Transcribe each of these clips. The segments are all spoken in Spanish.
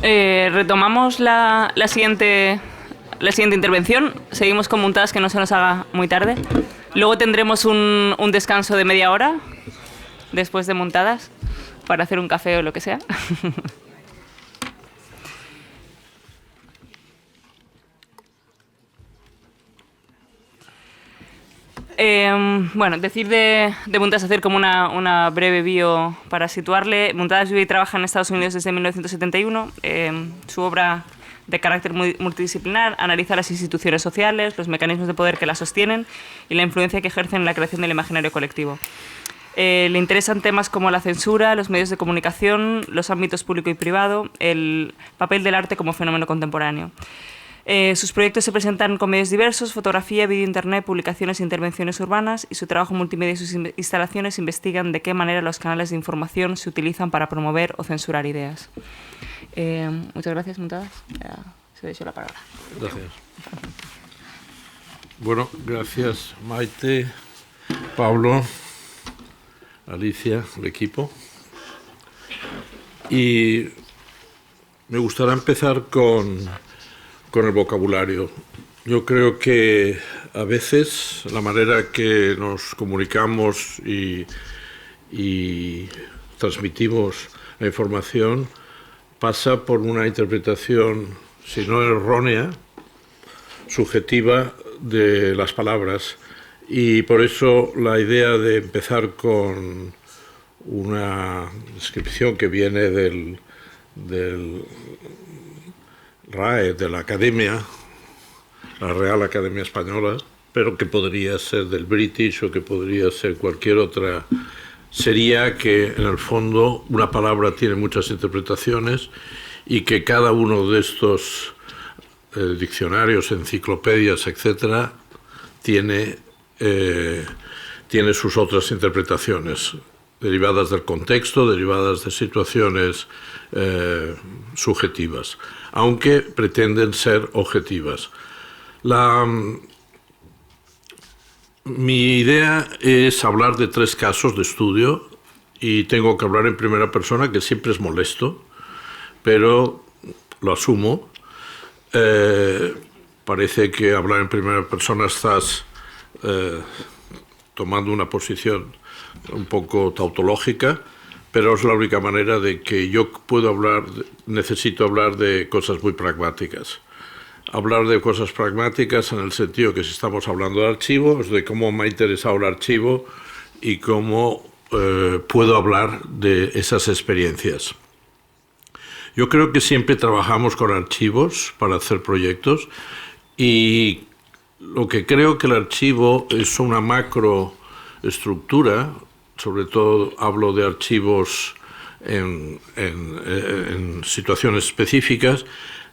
Retomamos la siguiente intervención. Seguimos con Muntadas, que no se nos haga muy tarde. Luego tendremos un descanso de media hora después de Muntadas para hacer un café o lo que sea. Bueno, decir de Muntadas, hacer como una breve bio para situarle. Muntadas vive y trabaja en Estados Unidos desde 1971. Su obra, de carácter multidisciplinar, analiza las instituciones sociales, los mecanismos de poder que las sostienen y la influencia que ejercen en la creación del imaginario colectivo. Le interesan temas como la censura, los medios de comunicación, los ámbitos público y privado, el papel del arte como fenómeno contemporáneo. Sus proyectos se presentan con medios diversos: fotografía, vídeo, internet, publicaciones e intervenciones urbanas, y su trabajo multimedia y sus instalaciones investigan de qué manera los canales de información se utilizan para promover o censurar ideas. Muchas gracias, Muntadas. Ya se ha hecho la palabra. Gracias. Bueno, gracias, Maite, Pablo, Alicia, el equipo. Y me gustaría empezar con el vocabulario. Yo creo que a veces la manera que nos comunicamos y transmitimos la información pasa por una interpretación, si no errónea, subjetiva de las palabras. Y por eso la idea de empezar con una descripción que viene del RAE, de la Academia, la Real Academia Española, pero que podría ser del British o que podría ser cualquier otra, sería que en el fondo una palabra tiene muchas interpretaciones y que cada uno de estos diccionarios, enciclopedias, etcétera, tiene sus otras interpretaciones, derivadas del contexto, derivadas de situaciones subjetivas, aunque pretenden ser objetivas. Mi idea es hablar de 3 casos de estudio, y tengo que hablar en primera persona, que siempre es molesto, pero lo asumo. Parece que hablar en primera persona estás tomando una posición un poco tautológica, pero es la única manera de que yo puedo hablar. Necesito hablar de cosas muy pragmáticas. Hablar de cosas pragmáticas en el sentido que si estamos hablando de archivos, de cómo me ha interesado el archivo y cómo puedo hablar de esas experiencias. Yo creo que siempre trabajamos con archivos para hacer proyectos, y lo que creo que el archivo es una macroestructura. Sobre todo hablo de archivos en situaciones específicas,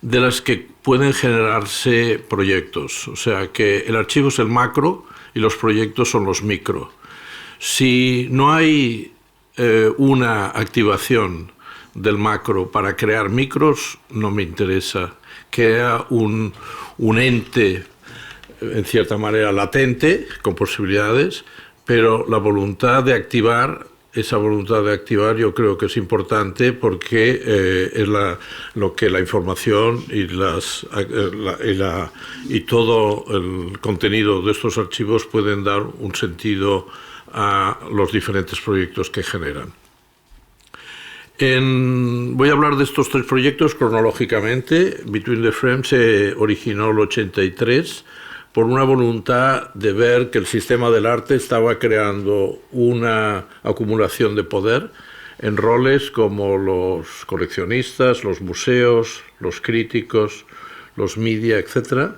de las que pueden generarse proyectos. O sea, que el archivo es el macro y los proyectos son los micro. Si no hay una activación del macro para crear micros, no me interesa. Crea un ente, en cierta manera, latente, con posibilidades, pero la voluntad de activar, esa voluntad de activar, yo creo que es importante, porque es lo que la información y todo el contenido de estos archivos pueden dar un sentido a los diferentes proyectos que generan. Voy a hablar de estos 3 proyectos cronológicamente. Between the Frames se originó en el 83, por una voluntad de ver que el sistema del arte estaba creando una acumulación de poder en roles como los coleccionistas, los museos, los críticos, los media, etc.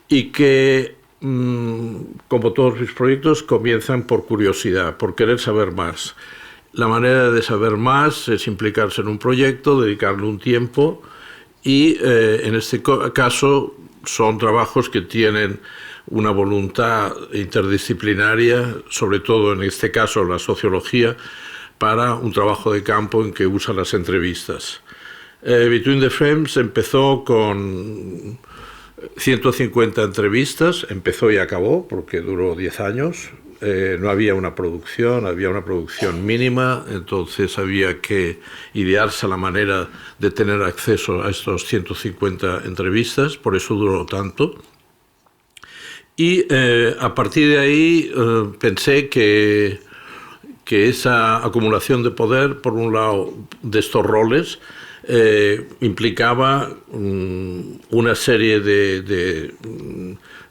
Y que, como todos mis proyectos, comienzan por curiosidad, por querer saber más. La manera de saber más es implicarse en un proyecto, dedicarle un tiempo, y en este caso son trabajos que tienen una voluntad interdisciplinaria, sobre todo en este caso la sociología, para un trabajo de campo en que usa las entrevistas. Between the Frames empezó con 150 entrevistas, empezó y acabó porque duró 10 años, no había una producción, había una producción mínima, entonces había que idearse la manera de tener acceso a estos 150 entrevistas, por eso duró tanto. Y a partir de ahí pensé que esa acumulación de poder, por un lado, de estos roles, implicaba una serie de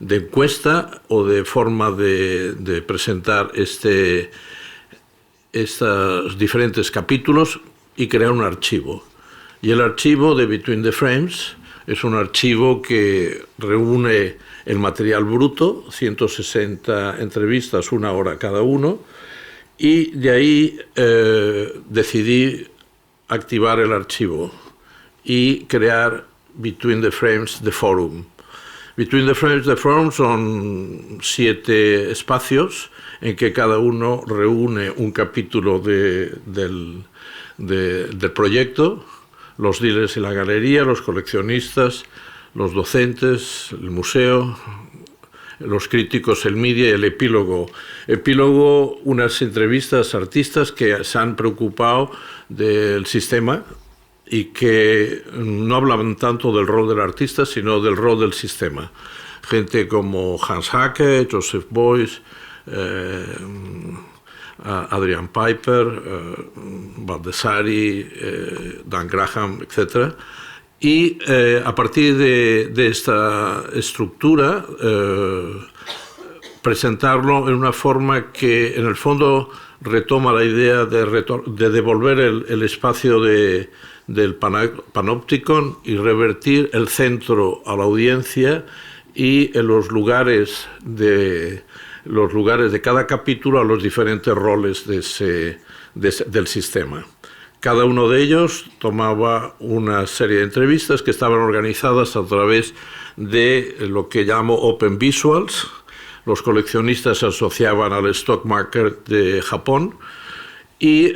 encuesta o de forma de presentar estos diferentes capítulos y crear un archivo. Y el archivo de Between the Frames es un archivo que reúne el material bruto, 160 entrevistas, 1 hora cada uno, y de ahí decidí activar el archivo y crear Between the Frames, The Forum. Between the Frames, The Forum son 7 espacios en que cada uno reúne un capítulo del proyecto, los dealers y la galería, los coleccionistas, los docentes, el museo, los críticos, el media y el epílogo. Epílogo, unas entrevistas a artistas que se han preocupado del sistema y que no hablaban tanto del rol del artista, sino del rol del sistema. Gente como Hans Hacke, Joseph Beuys, Adrian Piper, Baldessari, Dan Graham, etc. Y a partir de esta estructura, presentarlo en una forma que en el fondo retoma la idea de devolver el espacio del Panopticon y revertir el centro a la audiencia y en los lugares de cada capítulo a los diferentes roles del sistema. Cada uno de ellos tomaba una serie de entrevistas que estaban organizadas a través de lo que llamo Open Visuals. Los coleccionistas se asociaban al Stock Market de Japón y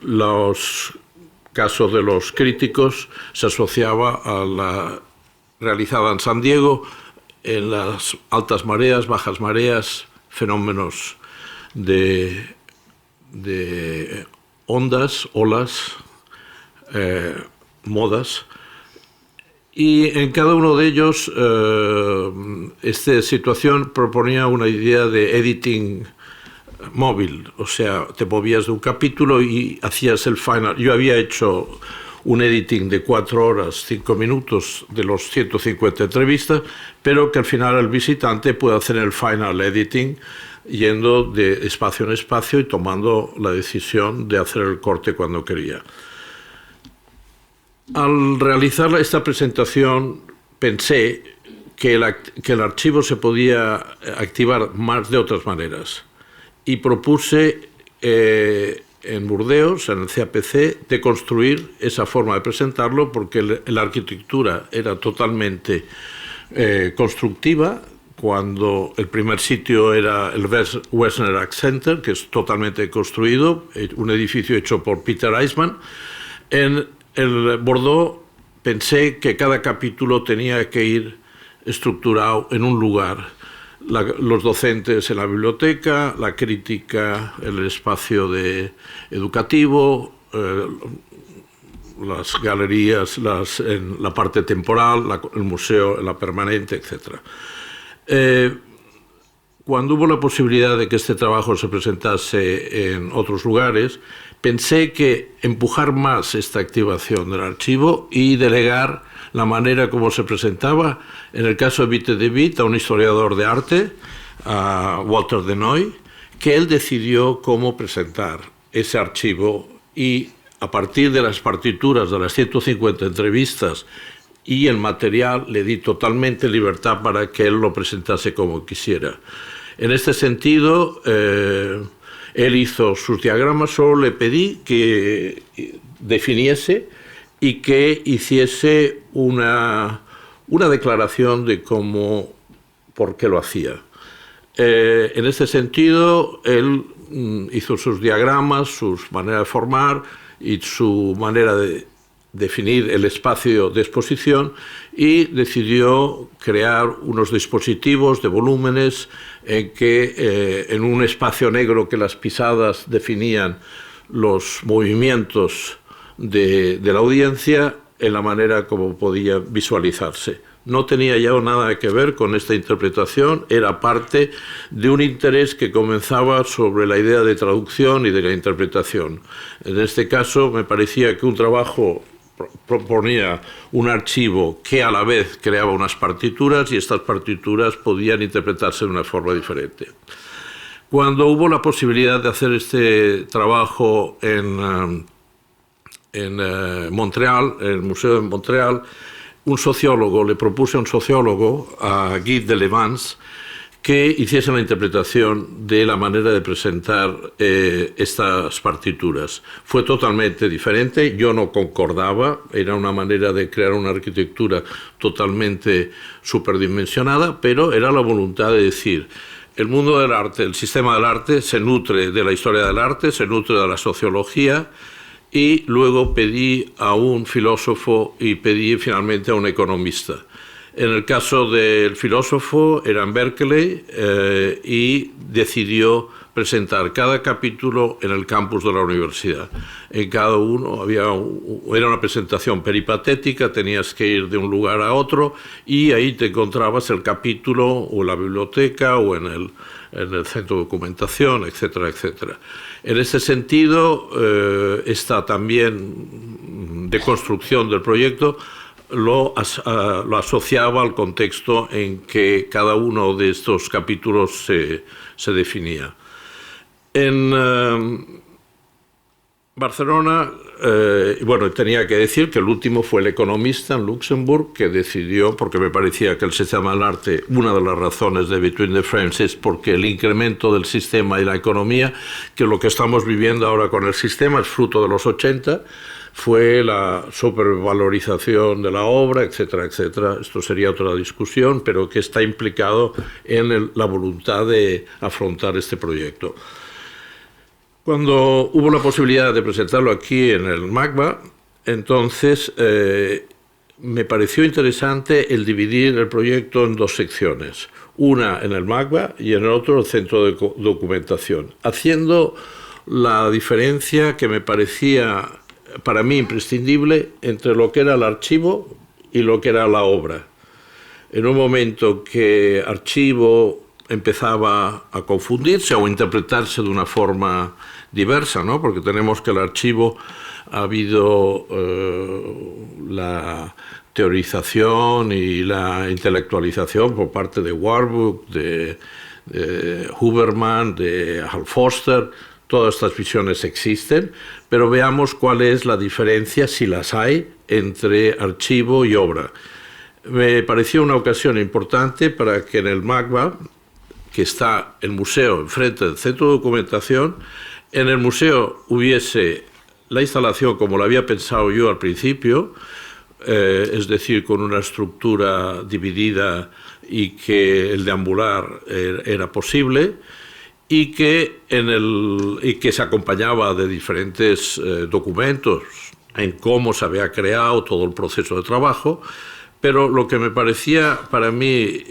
los casos de los críticos se asociaba a la realizada en San Diego en las altas mareas, bajas mareas, fenómenos de ondas, olas, modas. Y en cada uno de ellos esta situación proponía una idea de editing móvil, o sea, te movías de un capítulo y hacías el final. Yo había hecho un editing de 4 horas, 5 minutos de los 150 entrevistas, pero que al final el visitante puede hacer el final editing yendo de espacio en espacio y tomando la decisión de hacer el corte cuando quería. Al realizar esta presentación pensé que el archivo se podía activar más de otras maneras y propuse en Burdeos, en el CAPC, de construir esa forma de presentarlo porque la arquitectura era totalmente constructiva. Cuando el primer sitio era el Western Art Center, que es totalmente construido, un edificio hecho por Peter Eisman. En el Bordeaux pensé que cada capítulo tenía que ir estructurado en un lugar. Los docentes en la biblioteca, la crítica en el espacio educativo, las galerías en la parte temporal, el museo en la permanente, etc. Cuando hubo la posibilidad de que este trabajo se presentase en otros lugares, pensé que empujar más esta activación del archivo y delegar la manera como se presentaba, en el caso de Vite de Witt, a un historiador de arte, a Walter Denoy, que él decidió cómo presentar ese archivo y a partir de las partituras de las 150 entrevistas y el material le di totalmente libertad para que él lo presentase como quisiera. En este sentido, él hizo sus diagramas, solo le pedí que definiese y que hiciese una declaración de por qué lo hacía. En este sentido, él hizo sus diagramas, su manera de formar y su manera de definir el espacio de exposición y decidió crear unos dispositivos de volúmenes en que en un espacio negro que las pisadas definían los movimientos de la audiencia en la manera como podía visualizarse. No tenía ya nada que ver con esta interpretación, era parte de un interés que comenzaba sobre la idea de traducción y de la interpretación. En este caso me parecía que un trabajo proponía un archivo que a la vez creaba unas partituras y estas partituras podían interpretarse de una forma diferente. Cuando hubo la posibilidad de hacer este trabajo en Montreal, en el Museo de Montreal, le propuse a un sociólogo, a Guy Delevance, que hiciese la interpretación de la manera de presentar estas partituras. Fue totalmente diferente, yo no concordaba, era una manera de crear una arquitectura totalmente superdimensionada, pero era la voluntad de decir, el mundo del arte, el sistema del arte, se nutre de la historia del arte, se nutre de la sociología, y luego pedí a un filósofo y pedí finalmente a un economista. En el caso del filósofo era en Berkeley y decidió presentar cada capítulo en el campus de la universidad. En cada uno era una presentación peripatética, tenías que ir de un lugar a otro y ahí te encontrabas el capítulo o en la biblioteca o en el centro de documentación, etcétera, etcétera. En ese sentido, esta también deconstrucción del proyecto lo asociaba al contexto en que cada uno de estos capítulos se definía. En Barcelona, tenía que decir que el último fue el economista en Luxemburg, que decidió, porque me parecía que el sistema del arte, una de las razones de Between the Frames es porque el incremento del sistema y la economía, que lo que estamos viviendo ahora con el sistema es fruto de los 80, fue la supervalorización de la obra, etcétera, etcétera. Esto sería otra discusión, pero que está implicado en la voluntad de afrontar este proyecto. Cuando hubo la posibilidad de presentarlo aquí en el MACBA, entonces me pareció interesante el dividir el proyecto en dos secciones, una en el MACBA y en el otro el centro de documentación, haciendo la diferencia que me parecía para mí imprescindible entre lo que era el archivo y lo que era la obra. En un momento que archivo empezaba a confundirse o a interpretarse de una forma diversa, ¿no? Porque tenemos que el archivo ha habido la teorización y la intelectualización por parte de Warburg, de Huberman, de Hal Foster. Todas estas visiones existen, pero veamos cuál es la diferencia, si las hay, entre archivo y obra. Me pareció una ocasión importante para que en el MACBA, que está el museo enfrente del centro de documentación, en el museo hubiese la instalación como la había pensado yo al principio, es decir, con una estructura dividida y que el deambular era posible, y que se acompañaba de diferentes documentos en cómo se había creado todo el proceso de trabajo, pero lo que me parecía para mí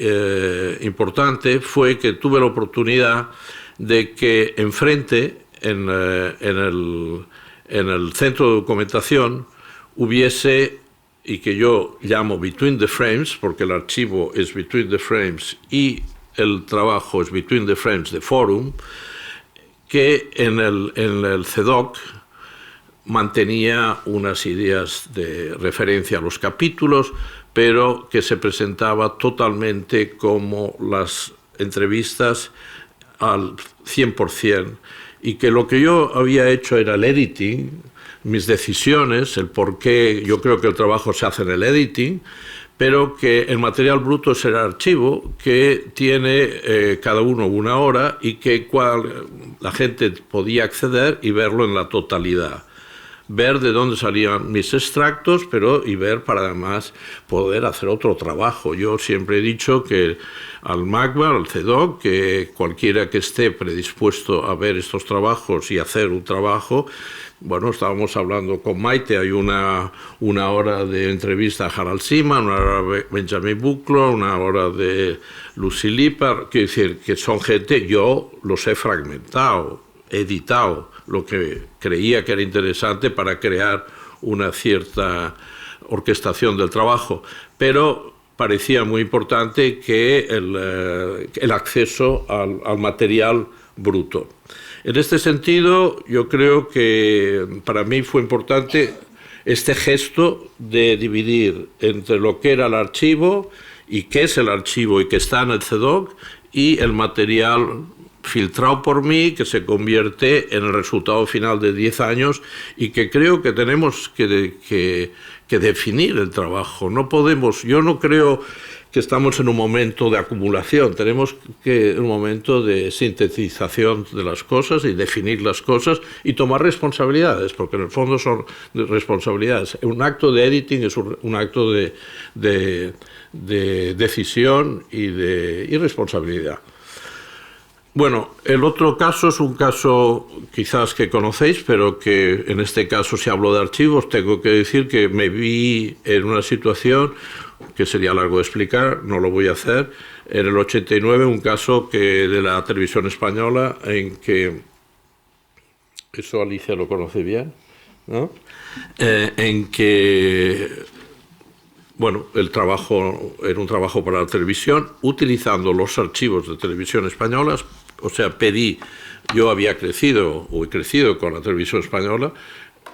importante fue que tuve la oportunidad de que enfrente, en el centro de documentación, hubiese, y que yo llamo Between the Frames, porque el archivo es Between the Frames y el trabajo es Between the Frames de Forum, que en el CEDOC mantenía unas ideas de referencia a los capítulos, pero que se presentaba totalmente como las entrevistas al 100%, y que lo que yo había hecho era el editing, mis decisiones, el por qué yo creo que el trabajo se hace en el editing, pero que el material bruto es el archivo, que tiene cada uno una hora y que la gente podía acceder y verlo en la totalidad. Ver de dónde salían mis extractos, y ver para además poder hacer otro trabajo. Yo siempre he dicho que al MACBA, al CEDOC, que cualquiera que esté predispuesto a ver estos trabajos y hacer un trabajo, bueno, estábamos hablando con Maite, hay una hora de entrevista a Harald Seaman, una hora de Benjamin Buchler, una hora de Lucy Lippard, quiero decir que son gente, yo los he fragmentado, he editado lo que creía que era interesante para crear una cierta orquestación del trabajo, pero parecía muy importante que el acceso al material bruto. En este sentido, yo creo que para mí fue importante este gesto de dividir entre lo que era el archivo y qué es el archivo y que está en el CEDOC y el material filtrado por mí, que se convierte en el resultado final de 10 años y que creo que tenemos que definir el trabajo. No podemos, yo no creo que estamos en un momento de acumulación, tenemos que un momento de sintetización de las cosas y definir las cosas y tomar responsabilidades, porque en el fondo son responsabilidades. Un acto de editing es un acto de decisión y responsabilidad. Bueno, el otro caso es un caso quizás que conocéis, pero que en este caso, si hablo de archivos, tengo que decir que me vi en una situación que sería largo de explicar, no lo voy a hacer. En el 89, un caso de la televisión española en que, eso Alicia lo conoce bien, ¿no? En que, bueno, el trabajo era un trabajo para la televisión, utilizando los archivos de televisión españolas. O sea, yo había crecido, o he crecido con la televisión española,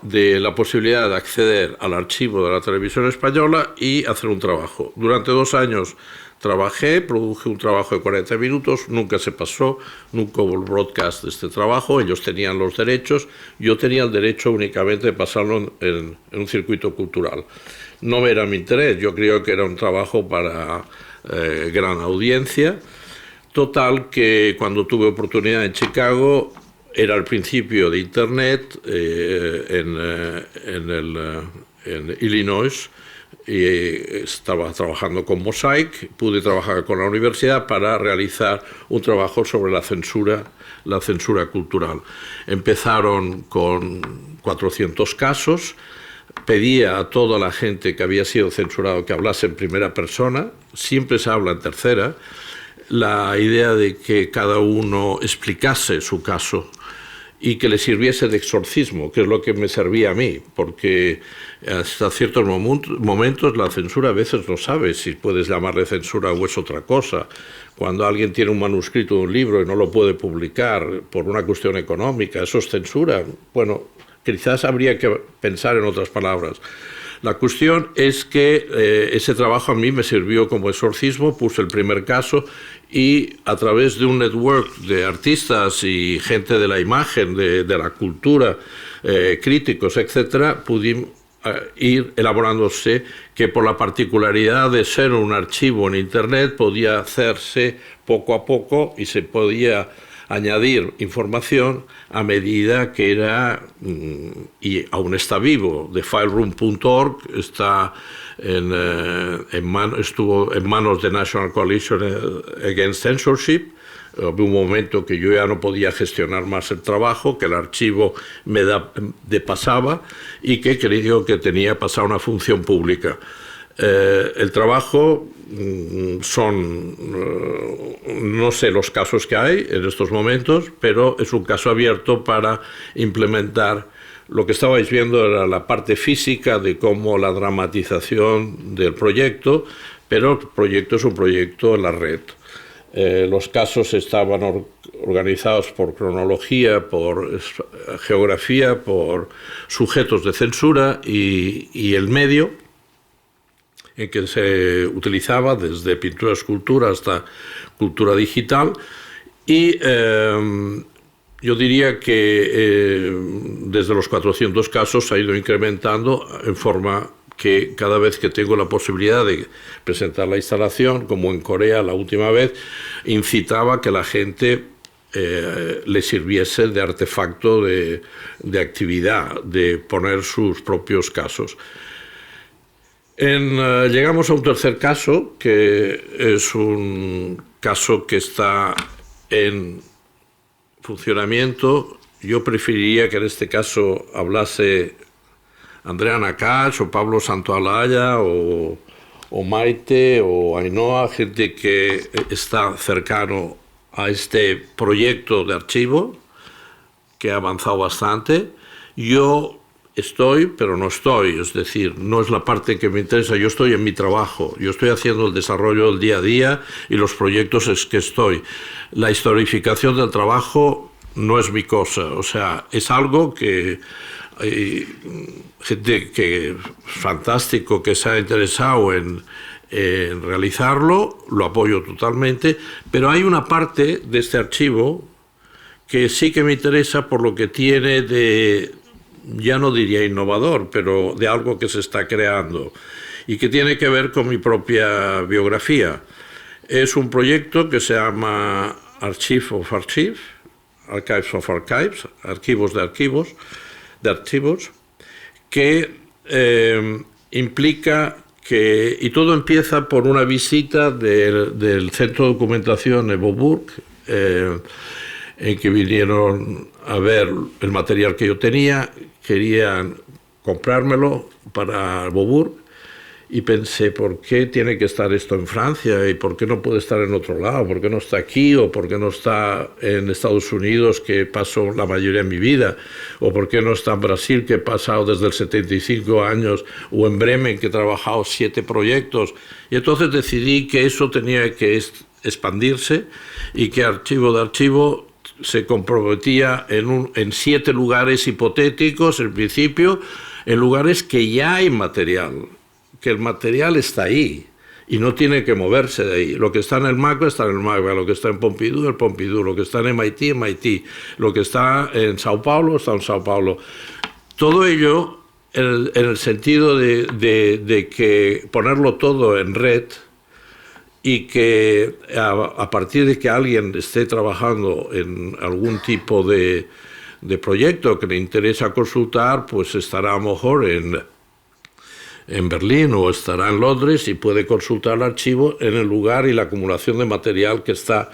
de la posibilidad de acceder al archivo de la televisión española y hacer un trabajo. Durante 2 años produje un trabajo de 40 minutos, nunca se pasó, nunca hubo el broadcast de este trabajo, ellos tenían los derechos, yo tenía el derecho únicamente de pasarlo en un circuito cultural. No era mi interés, yo creo que era un trabajo para gran audiencia. Total, que cuando tuve oportunidad en Chicago, era el principio de Internet en Illinois, y estaba trabajando con Mosaic, pude trabajar con la universidad para realizar un trabajo sobre la censura cultural. Empezaron con 400 casos, pedía a toda la gente que había sido censurado que hablase en primera persona, siempre se habla en tercera, la idea de que cada uno explicase su caso y que le sirviese de exorcismo, que es lo que me servía a mí, porque hasta ciertos momentos la censura a veces no sabe si puedes llamarle censura o es otra cosa. Cuando alguien tiene un manuscrito de un libro y no lo puede publicar por una cuestión económica, ¿eso es censura? Bueno, quizás habría que pensar en otras palabras. La cuestión es que ese trabajo a mí me sirvió como exorcismo, puse el primer caso y a través de un network de artistas y gente de la imagen, de la cultura, críticos, etcétera, pudimos ir elaborándose que por la particularidad de ser un archivo en Internet podía hacerse poco a poco y se podía añadir información a medida que era, y aún está vivo, de fileroom.org, estuvo en manos de National Coalition Against Censorship. Hubo un momento que yo ya no podía gestionar más el trabajo, que el archivo me pasaba y que creo que tenía que pasar a una función pública. El trabajo no sé los casos que hay en estos momentos, pero es un caso abierto para implementar. Lo que estabais viendo era la parte física de cómo la dramatización del proyecto, pero el proyecto es un proyecto en la red. Los casos estaban organizados por cronología, por geografía, por sujetos de censura y el medio en que se utilizaba desde pintura, escultura hasta cultura digital. Y yo diría que desde los 400 casos ha ido incrementando en forma que cada vez que tengo la posibilidad de presentar la instalación, como en Corea la última vez, incitaba que la gente le sirviese de artefacto de actividad, de poner sus propios casos. Llegamos a un tercer caso, que es un caso que está en funcionamiento yo preferiría que en este caso hablase Andrea Nakash o Pablo Santaolalla o Maite o Ainhoa, gente que está cercano a este proyecto de archivo, que ha avanzado bastante. Yo estoy, pero no estoy, es decir, no es la parte que me interesa. Yo estoy en mi trabajo, yo estoy haciendo el desarrollo del día a día y los proyectos es que estoy. La historificación del trabajo no es mi cosa, o sea, es algo que gente que fantástico que se ha interesado en realizarlo, lo apoyo totalmente, pero hay una parte de este archivo que sí que me interesa por lo que tiene de, ya no diría innovador, pero de algo que se está creando y que tiene que ver con mi propia biografía. Es un proyecto que se llama Archive of Archives, Archives of Archives, archivos de archivos, que implica que, y todo empieza por una visita del Centro de Documentación de Beaubourg, en que vinieron a ver el material que yo tenía, querían comprármelo para Beaubourg, y pensé, ¿por qué tiene que estar esto en Francia? ¿Y por qué no puede estar en otro lado? ¿Por qué no está aquí? ¿O por qué no está en Estados Unidos, que paso la mayoría de mi vida? ¿O por qué no está en Brasil, que he pasado desde los 75 años? ¿O en Bremen, que he trabajado 7 proyectos? Y entonces decidí que eso tenía que expandirse y que Archivo de Archivo se comprometía en 7 lugares hipotéticos, en principio, en lugares que ya hay material, que el material está ahí y no tiene que moverse de ahí. Lo que está en el MACBA está en el MACBA, lo que está en Pompidou, el Pompidou, lo que está en MIT, lo que está en Sao Paulo, está en Sao Paulo. Todo ello en el sentido de que ponerlo todo en red y que a partir de que alguien esté trabajando en algún tipo de proyecto que le interesa consultar, pues estará a lo mejor en Berlín o estará en Londres y puede consultar el archivo en el lugar y la acumulación de material que está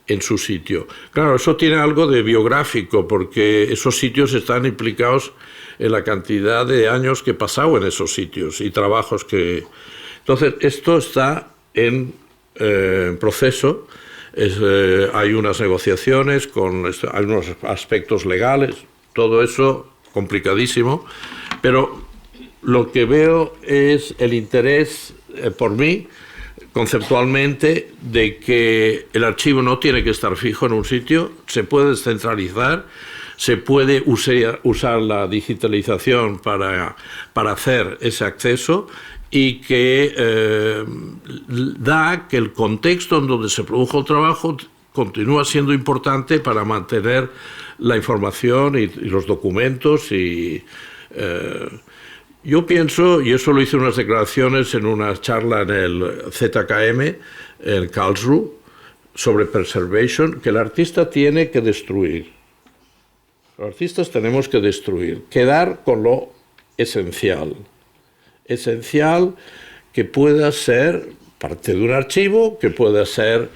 en su sitio. Claro, eso tiene algo de biográfico, porque esos sitios están implicados en la cantidad de años que he pasado en esos sitios y trabajos que... Entonces, esto está en proceso. Hay unas negociaciones, hay unos aspectos legales, todo eso complicadísimo, pero lo que veo es el interés por mí, conceptualmente, de que el archivo no tiene que estar fijo en un sitio, se puede descentralizar, se puede usar la digitalización para hacer ese acceso, y que da que el contexto en donde se produjo el trabajo continúa siendo importante para mantener la información y los documentos. Yo pienso, y eso lo hice en unas declaraciones en una charla en el ZKM, en Karlsruhe, sobre preservation, que el artista tiene que destruir. Los artistas tenemos que destruir, quedar con lo esencial. Esencial que pueda ser parte de un archivo, que pueda ser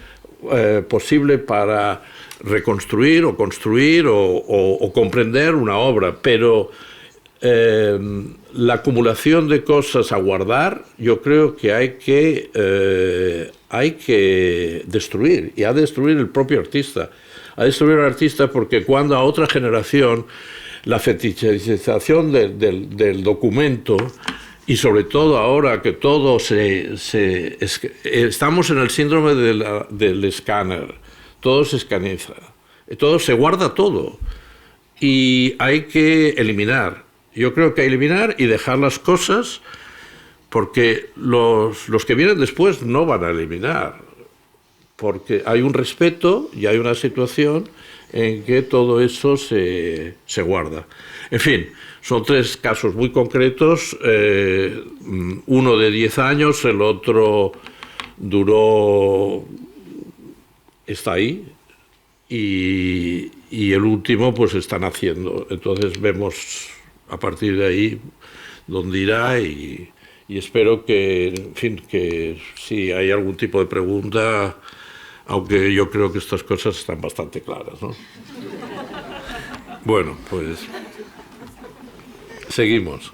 posible para reconstruir o construir o comprender una obra, pero la acumulación de cosas a guardar, yo creo que hay que destruir, y ha de destruir el propio artista. Ha de destruir al artista porque cuando a otra generación la fetichización del documento, y sobre todo ahora que todo estamos en el síndrome del escáner, todo se escaneiza, todo se guarda todo, y hay que eliminar. Yo creo que hay que eliminar y dejar las cosas, porque los que vienen después no van a eliminar, porque hay un respeto y hay una situación en que todo eso se guarda. En fin, son 3 casos muy concretos, uno de 10 años, el otro está ahí, y el último pues están haciendo. Entonces vemos a partir de ahí dónde irá, y espero que, en fin, que si hay algún tipo de pregunta, aunque yo creo que estas cosas están bastante claras, ¿no? Bueno, pues seguimos.